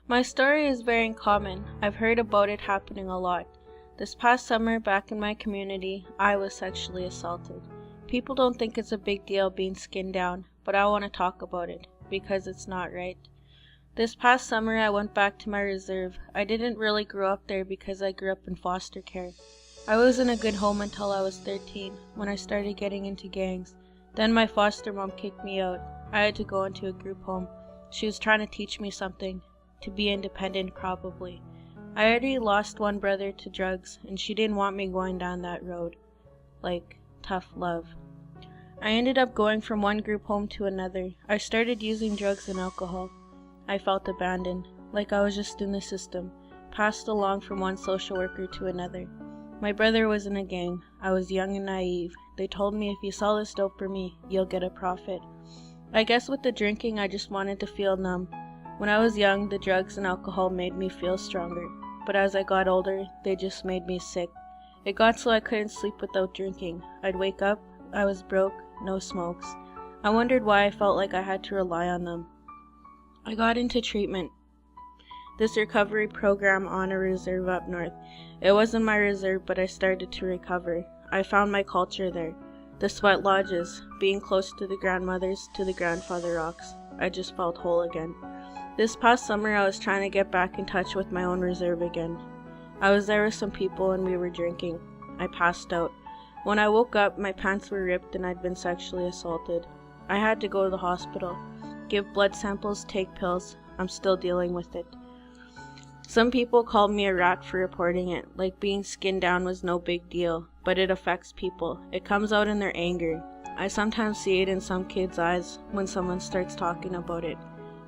My story is very common. I've heard about it happening a lot. This past summer, back in my community, I was sexually assaulted. People don't think it's a big deal being skinned down, but I want to talk about it, because it's not right. This past summer, I went back to my reserve. I didn't really grow up there because I grew up in foster care. I was in a good home until I was 13, when I started getting into gangs. Then my foster mom kicked me out. I had to go into a group home. She was trying to teach me something. To be independent, probably. I already lost one brother to drugs, and she didn't want me going down that road. Like, tough love. I ended up going from one group home to another. I started using drugs and alcohol. I felt abandoned, like I was just in the system, passed along from one social worker to another. My brother was in a gang. I was young and naive. They told me if you sell this dope for me, you'll get a profit. I guess with the drinking, I just wanted to feel numb. When I was young, the drugs and alcohol made me feel stronger, but as I got older, they just made me sick. It got so I couldn't sleep without drinking. I'd wake up, I was broke, no smokes. I wondered why I felt like I had to rely on them. I got into treatment. This recovery program on a reserve up north. It wasn't my reserve, but I started to recover. I found my culture there. The sweat lodges, being close to the grandmothers, to the grandfather rocks. I just felt whole again. This past summer, I was trying to get back in touch with my own reserve again. I was there with some people and we were drinking. I passed out. When I woke up, my pants were ripped and I'd been sexually assaulted. I had to go to the hospital, give blood samples, take pills. I'm still dealing with it. Some people called me a rat for reporting it, like being skinned down was no big deal, but it affects people. It comes out in their anger. I sometimes see it in some kids' eyes when someone starts talking about it.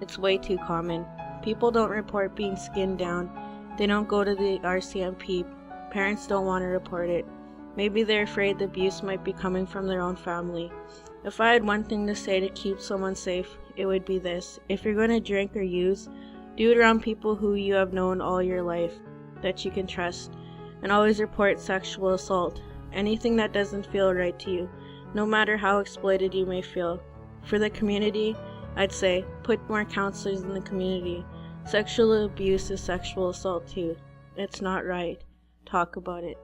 It's way too common. People don't report being skinned down. They don't go to the RCMP. Parents don't want to report it. Maybe they're afraid the abuse might be coming from their own family. If I had one thing to say to keep someone safe, it would be this. If you're going to drink or use, do it around people who you have known all your life, that you can trust. And always report sexual assault. Anything that doesn't feel right to you, no matter how exploited you may feel. For the community, I'd say, put more counselors in the community. Sexual abuse is sexual assault too. It's not right. Talk about it.